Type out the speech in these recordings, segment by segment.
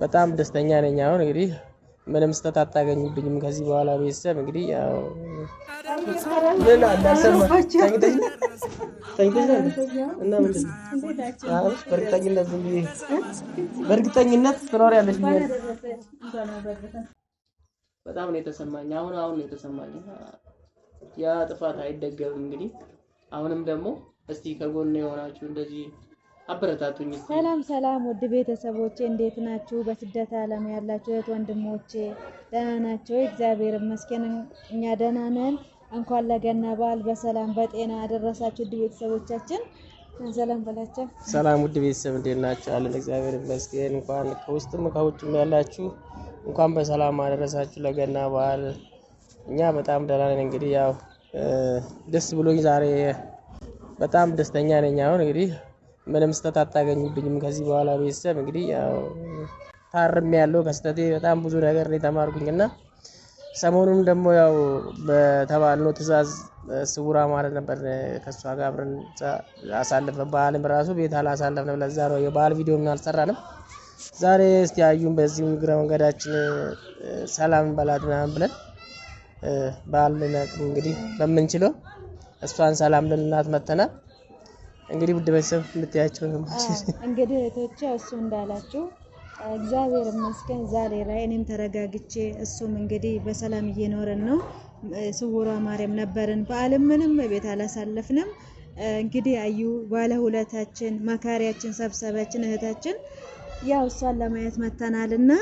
በጣም ደስተኛ ነኝ። አሁን እንግዲህ ምንም ስተት አታገኙብኝም ከዚህ በኋላ ቤተሰብ እንግዲህ ያው ምን አላሰማ ታይተሽ እና ምንድን ነው አሁን በእርግጠኝነት ትኖሪያለሽ ብዬ በጣም ነው የተሰማኝ። አሁን ነው የተሰማኝ። ያ ጥፋት አይደገምም። እንግዲህ አሁንም ደግሞ እስቲ ከጎን የሆናችሁ እንደዚህ አበረታቱኝ። ሰላም ውድ ቤተሰቦቼ እንዴት ናችሁ? በስደት ዓለም ያላችሁ እህት ወንድሞቼ ደህና ናችሁ? እግዚአብሔር ይመስገን እኛ ደህና ነን። እንኳን ለገና በዓል በሰላም በጤና አደረሳችሁ ውድ ቤተሰቦቻችን። ሰላም በላችሁ። ሰላም ውድ ቤተሰብ እንዴት ናችሁ? አለን እግዚአብሔር ይመስገን። እንኳን ከውስጥም ከውጭም ያላችሁ እንኳን በሰላም አደረሳችሁ ለገና በዓል። እኛ በጣም ደህና ነን። እንግዲህ ያው ደስ ብሎኝ ዛሬ በጣም ደስተኛ ነኝ። አሁን እንግዲህ ምንም ስተት አታገኙብኝም ከዚህ በኋላ ቤተሰብ እንግዲህ ያው ታርሜያለሁ ከስተቴ በጣም ብዙ ነገር ነው የተማርኩኝና ሰሞኑን ደግሞ ያው በተባልነው ትዕዛዝ ስውራ ማለት ነበር ከሷ ጋር አብረን አሳልፈን በዓልም ራሱ ቤት አላሳለፍንም። ለዛ ነው የበዓል ቪዲዮ ምን አልሰራንም። ዛሬ እስቲ አዩን በዚህ ግረ መንገዳችን ሰላም በላት ምናምን ብለን በዓልን እንግዲህ በምንችለው እሷን ሰላም ልንላት መተናል። እንግዲህ ውድ ቤተሰብ ልትያቸው ነው እንግዲህ እህቶቼ እሱ እንዳላችሁ እግዚአብሔር ይመስገን ዛሬ ላይ እኔም ተረጋግቼ እሱም እንግዲህ በሰላም እየኖረን ነው። ስውሯ ማርያም ነበርን በዓለም ምንም ቤት አላሳለፍንም። እንግዲህ አዩ ባለሁለታችን መካሪያችን ሰብሰባችን እህታችን ያው እሷን ለማየት መተናልና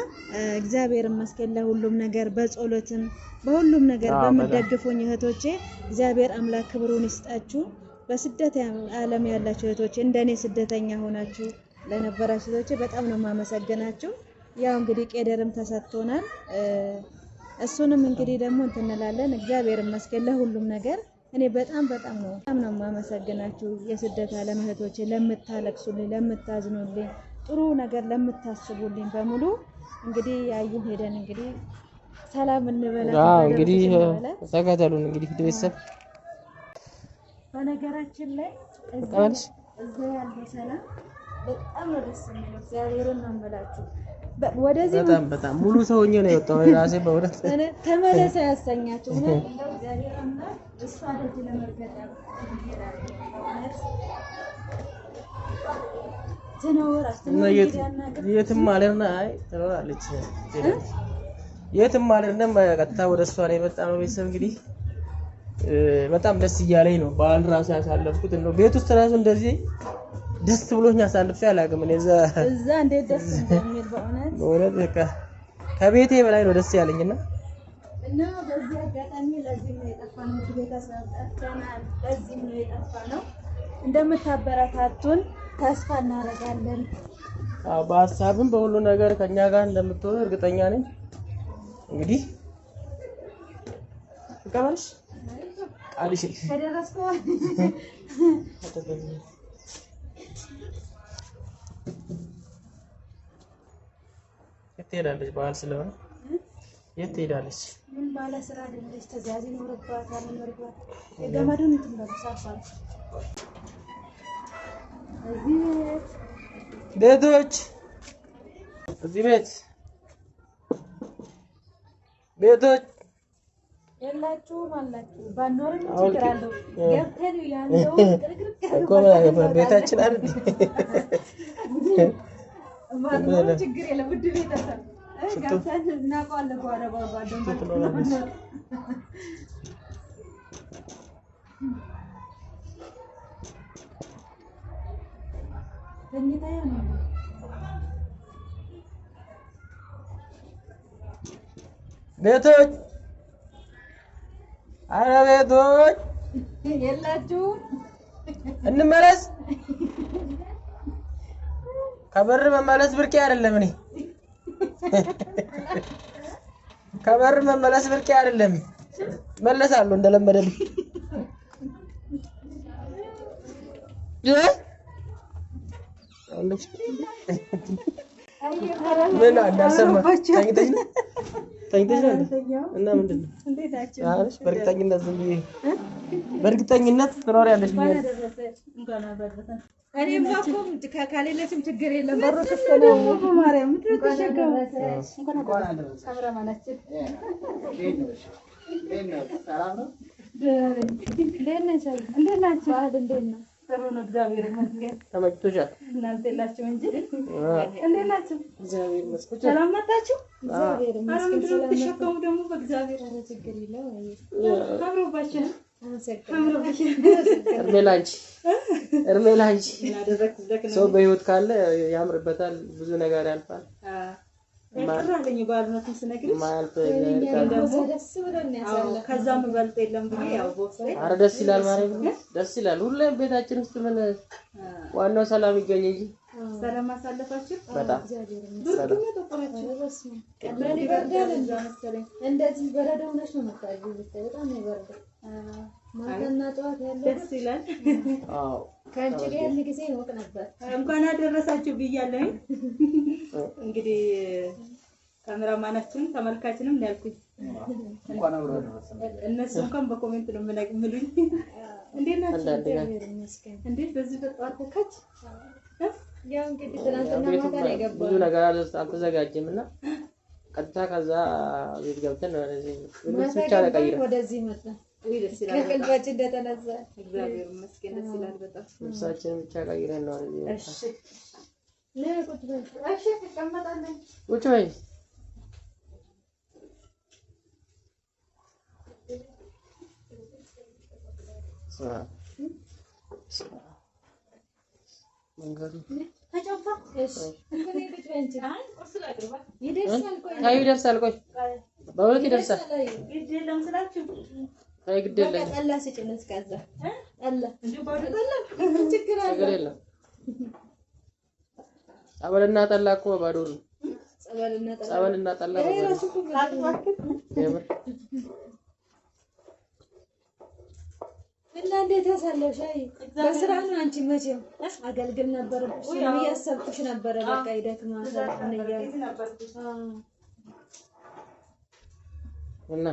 እግዚአብሔር ይመስገን ለሁሉም ነገር በጸሎትም በሁሉም ነገር በመደግፉኝ እህቶቼ እግዚአብሔር አምላክ ክብሩን ይስጣችሁ። በስደት ዓለም ያላችሁ እህቶቼ እንደኔ ስደተኛ ሆናችሁ ለነበራችሁ እህቶቼ በጣም ነው ማመሰግናችሁ። ያው እንግዲህ ቄደርም ተሰጥቶናል። እሱንም እንግዲህ ደግሞ እንተናላለን። እግዚአብሔር ይመስገን ለሁሉም ነገር እኔ በጣም ነው ማመሰግናችሁ። የስደት ዓለም እህቶቼ ለምታለቅሱልኝ፣ ለምታዝኑልኝ፣ ጥሩ ነገር ለምታስቡልኝ በሙሉ እንግዲህ ያዩ ሄደን እንግዲህ ሰላም እንበላ። እንግዲህ ተከተሉን እንግዲህ ቤተሰብ በነገራችን ላይ እዛ ያለው ሰላም በጣም ነው ደስ የሚለው። እግዚአብሔርን ነው የምላችሁ። ወደዚህ በጣም ሙሉ ሰው ሆኜ ነው የወጣው ራሴ በእውነት ተመለሰ ያሰኛችሁ ነው። እንደው እግዚአብሔር አምላክ እሷ ደጅ ለመርገጥ የትም ማለርና አይ ትኖራለች የትም ማለርና ቀጥታ ወደ እሷ ላይ የመጣ ነው ቤተሰብ እንግዲህ በጣም ደስ እያለኝ ነው በዓል ራሱ ያሳለፍኩት ነው። ቤት ውስጥ ራሱ እንደዚህ ደስ ብሎኝ አሳልፌ አላውቅም። እኔ እዛ እንዴት ደስ እንደሚል በእውነት በቃ ከቤቴ በላይ ነው ደስ ያለኝና በዚህ አጋጣሚ ለዚህ ነው የጠፋነው ቤተሰብ ጠፍተናል። ለዚህ ነው የጠፋነው። እንደምታበረታቱን ተስፋ እናደርጋለን። በሀሳብም በሁሉ ነገር ከኛ ጋር እንደምትሆኑ እርግጠኛ ነኝ። እንግዲህ ተቀበልሽ አልሽ ከደረስኩ የት ሄዳለች? በዓል ስለሆነ የት ሄዳለች? ምን ባለ ስራ አይደለች። ተዛዚ ኖርባታል ኖርባት የገመዱን ትንበሳፋል። እዚህ ቤቶች እዚህ ቤቶች የላችሁም አላችሁ ባኖርም ችግር አለው። ገብተን ያለው ቤታችን አይደል? ባኖርም ችግር የለም። ውድ ቤተሰብ ገብተን እናውቀዋለን። ጓደኞች ተኝታያ ነው ቤቶች አረ ቤቶች የላችሁም እንመለስ። ከበር መመለስ ብርቄ አይደለም። እኔ ከበር መመለስ ብርቄ አይደለም። መለሳለሁ እንደለመደልኝ። ምን አዳሰማ ታይተሽ እና ምንድነው አሁንስ በእርግጠኝነት ዝም ብዬ በእርግጠኝነት ትኖሪያለሽ ብዬ እኔማ እኮ ከካሌለችም ችግር የለም በሮ ክፍት ነው በማርያም ተሸከሙ እንኳን አደረሰ ካሜራማናችን ሰላም ነው እንዴት ናችሁ እንዴት ነው ጥሩ ነው እግዚአብሔር ይመስገን ተመችቶሻል እናንተ የላችሁ እንጂ እንዴት ናችሁ እግዚአብሔር ይመስገን ሰላም መጣችሁ እግዚአብሔር ይመስገን ሰላም ተሸከሙ ደግሞ በእግዚአብሔር ችግር የለም አብሮባችሁ እርሜላንቺ ሰው በህይወት ካለ ያምርበታል ብዙ ነገር ያልፋል ማልፈኝ ባልመት ስነግርሽ ማልፈ ደስ ብሎኝ ያሳለ ከዛም በልጥ የለም ብዬ ያው ቦክስ አረ ደስ ይላል ማለት ነው ደስ ይላል ሁሌም ቤታችን ውስጥ ምን ዋናው ሰላም ይገኝ እንጂ ሰላም ማሳለፋችሁ በጣም ብርዱ ነው ተቆራችሁ በስመ ቀላል ይበርዳል እንደዚህ በረዶ ሆነሽ ነው መጣችሁ በጣም ይበርዳል ማለትና ጧት ያለው ደስ ይላል አዎ ካንቺ ጋር ያለ ጊዜ ወቅ ነበር እንኳን አደረሳችሁ ብያለሁ እንግዲህ ካሜራማናችን ተመልካችንም ያልኩኝ እንኳን አብሮ አደረሰን እነሱ እንኳን በኮሜንት ነው ምንሉኝ እንዴት ናችሁ እንዴት በዚህ ተጧት ተከች ያው እንግዲህ ትናንትና ማታ ነው የገባው ብዙ ነገር አልተዘጋጀምና ቀጥታ ከዛ ቤት ገብተን ብቻ ለቀይረን ወደዚህ መጣ ወይ ደስ ይላል ከልባችን እንደተነሳ እግዚአብሔር ይመስገን ደስ ይላል በጣም ልብሳችን ብቻ ቀይረን ነው እሺ ለቁጥ በይ እሺ ተቀመጣለን ቁጭ በይ መንገዱ ተጨፋ እሺ እንግዲህ ብትወንጂ ቁርስ ላቅርባ ይደርሳል ቆይ በእውነት ይደርሳል ግድ የለም ስላችሁ አይ ግድ የለም ጠላ ሲጭነስ ካዛ ጠላ እንዴ ባዶ ጠላ ችግር የለም ጸበልና ጠላ እኮ ባዶ ነው ጸበልና ጠላ እና እንዴት ያሳለውሽ አይ በስራ ነው አንቺ መቼም አገልግል ነበር ያሰብኩሽ ነበር በቃ ይደክማል እና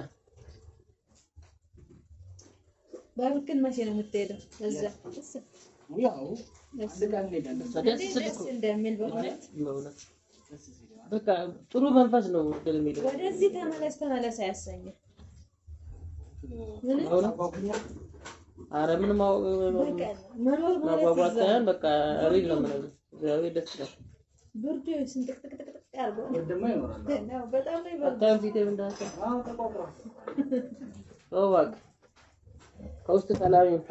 ባልከን መቼ ነው የምትሄደው እዛ ያው ለስጋን ደስ እንደሚል በእውነት በቃ ጥሩ መንፈስ ነው እንደሚል ወደዚህ ተመለስ አያሰኝም ምን አረ ምን መኖር ማለት ነው በቃ ሪል ነው ማለት ነው ደስ ይላል ብርዱ ስንጥቅጥቅጥቅ ያርጎ ደግሞ ይኖራል ነው በጣም ነው ይባል ታንፊቴ እንዳሰ አዎ ተቆጥሮ ኦዋክ ከውስጥ ሰላም ይፈ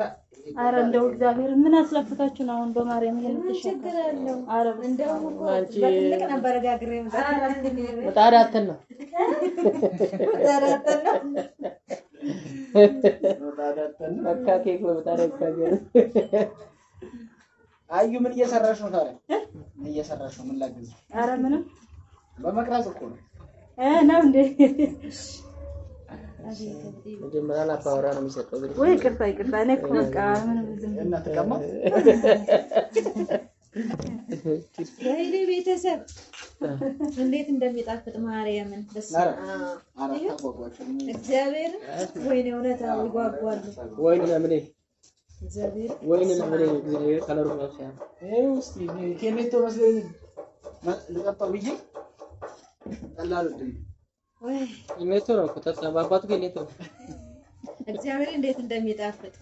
አረ እንደው እግዚአብሔር ምን አስለፍታችሁ ነው አሁን በማርያም የምትሸከረው አረ እንደው በትልቅ ነበር ጋግሬው ወጣራተን ነው ወጣራተን አካኬክ ወጣራካገ አዩ ምን እየሰራሽ ነው ታዲያ እየሰራሽ ነው ምን ላግዝ አረ ምንም በመቅረጽ እኮ ነው ነው እንዴ መጀመሪያ ላፓወራ ነው የሚሰጠው ወይ ይቅርታ እኔ እኮ በቃ ምንም ዝም እና ተቀማ ወይኔ ቤተሰብ እንዴት እንደሚጣፍጥ ማርያምን በስመ አብ እግዚአብሔር ወይኔ እውነታው ይጓጓል ወይኔ ለምን እግዚአብሔር ወይኔ ለምን እግዚአብሔር ከለሩ ነው ሲያም እስቲ ከኔቶ መስለኝ ለቀጣው ብዬ ቀላል ነው ወይ ከኔቶ ነው ከተባባቱ ከኔቶ እግዚአብሔር እንዴት እንደሚጣፍጥ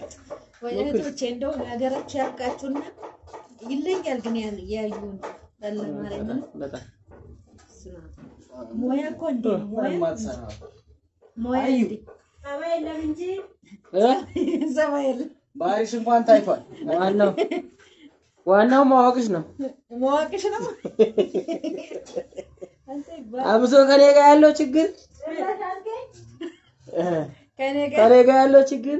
ወይኔቶቼ እንደው ነገራችሁ ያብቃችሁና ይለኛል ግን ያዩን ለማረኝ በጣም ሞያ እኮ እንዴ ሞያ እንዴ ሰማይ የለም እንጂ ሰማይ የለም ባሪሽ እንኳን ታይቷል ዋናው ማወቅሽ ነው አብሶ ከኔ ጋር ያለው ችግር ከኔ ጋር ያለው ችግር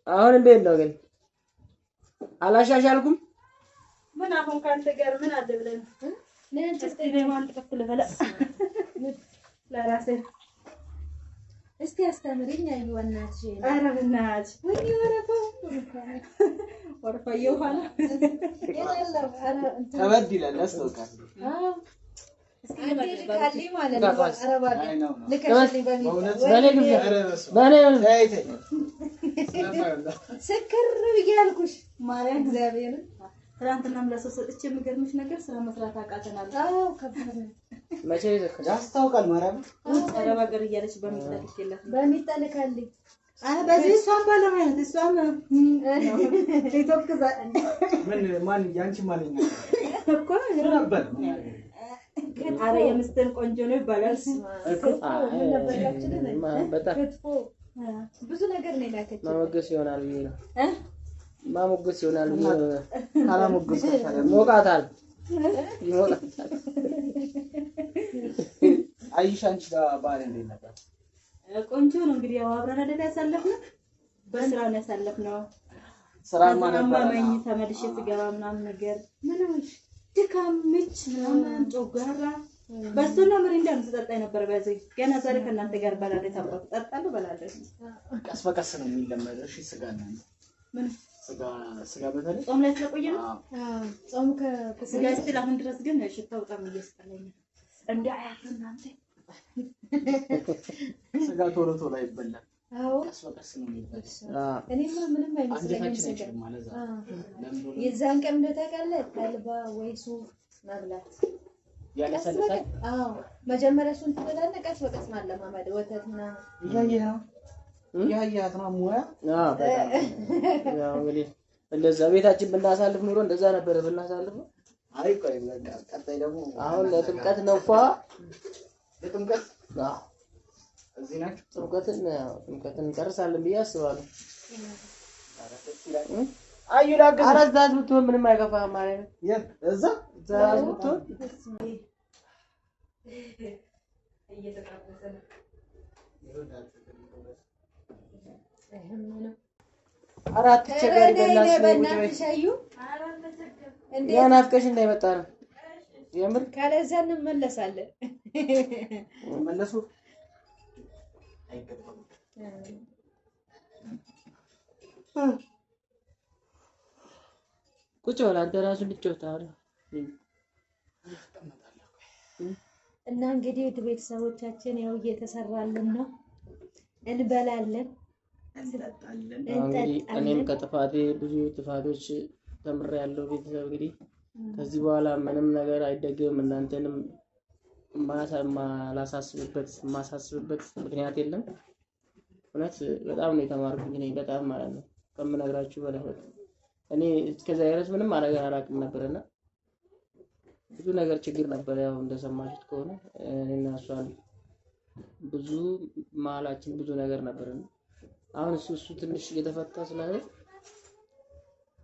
አሁን እንዴት ነው ግን አላሻሻልኩም ምን አሁን ካንተ ጋር ምን አለ ብለን ለአንቺ ስለማን ተከፍለ በላ ለራሴ እስቲ አስተምሪኝ አይወናች አረ በናች ወይ ወረፋ ይውሃላ ይላል አረ ተበድ ይላል አስተውቃ እስቲ ካሊ ማለት ነው አረባ ለከሽሊ በኔ ስክር ብያልኩሽ ማርያም እግዚአብሔር ትናንትናም ለሰው ሰጥቼ የምገርምሽ ነገር ስራ መስራት አቃተናል። አዎ ከባድ ነው። መቼ ይዘከ ያስታውቃል ማርያም አረብ ሀገር እያለች በሚጠልካልኝ በዚህ እሷም ባለሙያ ናት። እሷም ኢትዮጵያ ምን ማን ያንቺ ማለኛ እኮ ነበር። ኧረ የምስትን ቆንጆ ነው ይባላል እኮ በጣም ብዙ ነገር ነው ያላከች ማሞገስ ይሆናል ብዬ ነው ማሞገስ ይሆናል ብዬ ነው። ካላሞገስ ሞቃታል ይሞቃታል። አይሽ አንቺ ጋር ባል እንዴት ነበር? ቆንጆ ነው። እንግዲህ ያው አብረን አይደል ያሳለፍነው፣ በስራ ነው ያሳለፍነው። ስራማ ነበር አማኝ ተመልሼ ስገባ ምናምን ነገር ምንም ድካም ምች ምናምን ጮጋራ በሱ ነው ምሪንዳ ተጠጣ ነበር። በዚህ ገና ዛሬ ከእናንተ ጋር ባላደ ታውቁ ጠጣሉ በላደ ቀስ በቀስ ነው የሚለመደው። እሺ ስጋ ነው ምን ስጋ በተለይ ጾም ላይ ስለቆየ ነው። ጾም ከስጋ ስለ አሁን ድረስ ግን ሽታው በጣም እየስጠለኝ እንደ አያት እናንተ ስጋ ቶሎ ቶሎ አይበላም። አዎ ቀስ በቀስ ነው የሚበላው። እኔማ ምንም አይመስለኝም ስጋ የዛን ቀን እንደታውቃለህ ተልባ ወይ ሱፍ መብላት ያለሰለሰ አዎ መጀመሪያ እሱን ትበላለህ፣ ቀስ በቀስ ማለማመድ ወተት ምናምን ያያት ነው ሙያ። አዎ በጣም ያው እንግዲህ እንደዛ ቤታችን ብናሳልፍ ኑሮ እንደዛ ነበር ብናሳልፍ። አይ ቆይ በቃ ቀጣይ ደግሞ አሁን ለጥምቀት ነው ፏ ለጥምቀት አዎ እዚህ ናችሁ። ጥምቀትን እንጨርሳለን ብዬ አስባለሁ። አዩ ላገዝ አረዛዝ ብትሆን ምንም አይከፋም ማለት ነው። እዛ ዛዝ ብትሆን እየተጣበሰ ነው። አራት ቸገር በእናትሽ አዩ ያናፍቀሽ እንዳይመጣ ነው የምር። ካለዛ እንመለሳለን። መለሱ አይገባም። ቁጭ በል አንተ ራስህ ልትጮታለህ እና እንግዲህ ቤተሰቦቻችን ያው እየተሰራልን ነው፣ እንበላለን፣ እንግዲህ እኔም ከጥፋቴ ብዙ ጥፋቶች ተምሬያለሁ። ቤተሰብ እንግዲህ ከዚህ በኋላ ምንም ነገር አይደገም። እናንተንም ማሳስብበት ምክንያት የለም። እውነት በጣም ነው የተማርኩኝ እኔ በጣም ማለት ነው ከምነግራችሁ በላይ። እኔ እስከዛ ድረስ ምንም አላውቅም ነበርና ብዙ ነገር ችግር ነበር። ያው እንደሰማችሁት ከሆነ እኔና እሷን ብዙ መሀላችን ብዙ ነገር ነበርና አሁን እሱ ትንሽ እየተፈታ ስላለ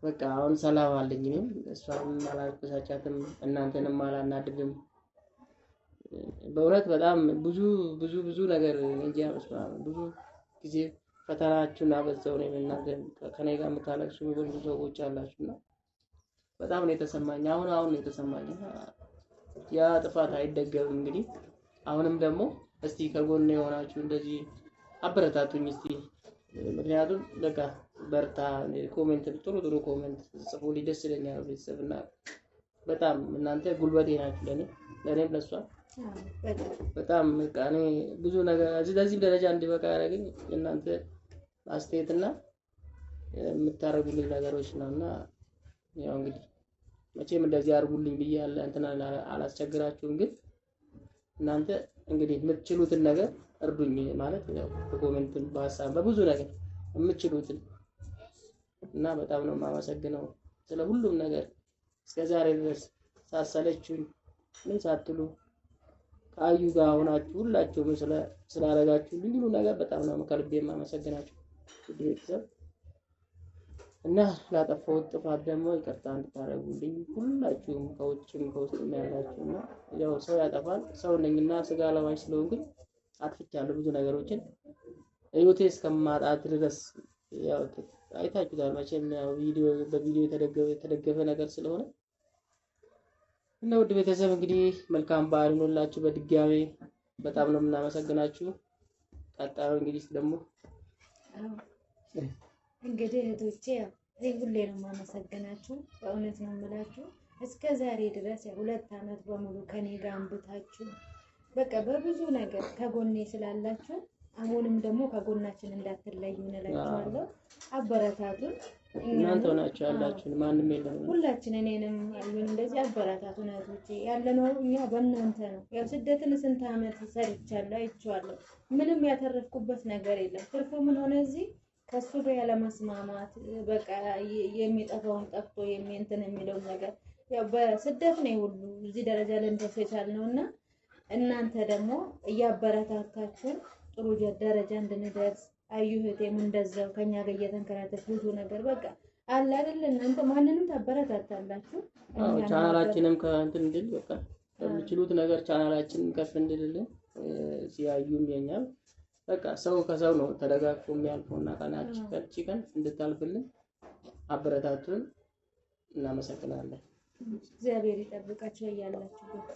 በቃ አሁን ሰላም አለኝ። እኔም እሷንም አላልበሳቻትም፣ እናንተንም አላናድድም። በእውነት በጣም ብዙ ነገር እንጂ ብዙ ጊዜ ፈተናችሁን አበዛው ነው። እናንተ ከኔ ጋር የምታለቅሱ ብዙ ሰዎች አላችሁና በጣም ነው የተሰማኝ። አሁን ነው የተሰማኝ። ያ ጥፋት አይደገምም። እንግዲህ አሁንም ደግሞ እስቲ ከጎን የሆናችሁ እንደዚህ አበረታቱኝ እስቲ። ምክንያቱም በቃ በርታ፣ ኮሜንት ጥሩ ኮሜንት ጽፉልኝ፣ ደስ ይለኛል። ቤተሰብና በጣም እናንተ ጉልበቴ ናችሁ ለኔም ለሷ በጣም በቃ እኔ ብዙ ነገር እዚህ ደረጃ እንዲበቃ ያደረገኝ እናንተ አስተያየትና የምታረጉልኝ ነገሮች ነውና ያው እንግዲህ መቼም እንደዚህ አድርጉልኝ ብዬ እንትና አላስቸግራችሁም። ግን እናንተ እንግዲህ የምትችሉትን ነገር እርዱኝ ማለት ያው በኮሜንት በሀሳብ በብዙ ነገር የምትችሉትን እና በጣም ነው የማመሰግነው ስለ ሁሉም ነገር እስከዛሬ ድረስ ሳሰለችሁኝ ምን ሳትሉ ከአዩ ጋር ሆናችሁ ሁላችሁም ስላደረጋችሁልኝ ሁሉ ነገር በጣም ነው ከልቤ የማመሰግናችሁ ቤተሰብ። እና ላጠፋሁት ጥፋት ደግሞ ይቅርታ እንድታደርጉልኝ ሁላችሁም ከውጭም ከውስጥም ያላችሁና ያው ሰው ያጠፋል፣ ሰው ነኝና ስጋ ለባሽ ስለሆንኩኝ አጥፍቻለሁ ብዙ ነገሮችን ህይወቴ እስከማጣት ድረስ ያው አይታችሁታል መቼም ያው በቪዲዮ የተደገፈ ነገር ስለሆነ እና ውድ ቤተሰብ እንግዲህ መልካም በዓል ይሁንላችሁ። በድጋሜ በጣም ነው የምናመሰግናችሁ። ቀጣዩ እንግዲህ ደግሞ እንግዲህ እህቶቼ ሁሌ ነው የማመሰግናችሁ። በእውነት ነው የምላችሁ እስከ ዛሬ ድረስ 2 ዓመት በሙሉ ከኔ ጋር አንብታችሁ በቃ በብዙ ነገር ከጎኔ ስላላችሁ አሁንም ደግሞ ከጎናችን እንዳትለዩ እንላችኋለሁ። አበረታቱን። እናንተ ሆናችሁ ያላችሁ ማንም የለም። ሁላችን እኔንም አዩን እንደዚህ አበረታቱን እህቶቼ። ያለነው እኛ በእናንተ ነው። ያው ስደትን ስንት ዓመት ሰርቻለሁ አይቼዋለሁ። ምንም ያተረፍኩበት ነገር የለም። ትርፉ ምን ሆነ እዚህ ከሱ ጋር ያለመስማማት በቃ የሚጠፋውን ጠፍቶ እንትን የሚለው ነገር ያው በስደት ነው ሁሉ እዚህ ደረጃ ልንደርስ የቻልነውና እናንተ ደግሞ እያበረታታችሁን ጥሩ ደረጃ እንድንደርስ አዩ እህቴም እንደዛው ከኛ ጋር እየተንከራተች ብዙ ነገር በቃ አለ አይደል እናንተ ማንንም ታበረታታላችሁ። ቻናላችንም ከእንትን እንድል በቃ በሚችሉት ነገር ቻናላችንን ከፍ እንድልልን ሲያዩም የኛም በቃ ሰው ከሰው ነው ተደጋግፎ የሚያልፈውና ቀናችን ቀን እንድታልፍልን አበረታቱን። እናመሰግናለን። እግዚአብሔር ይጠብቃችሁ ያላችሁበት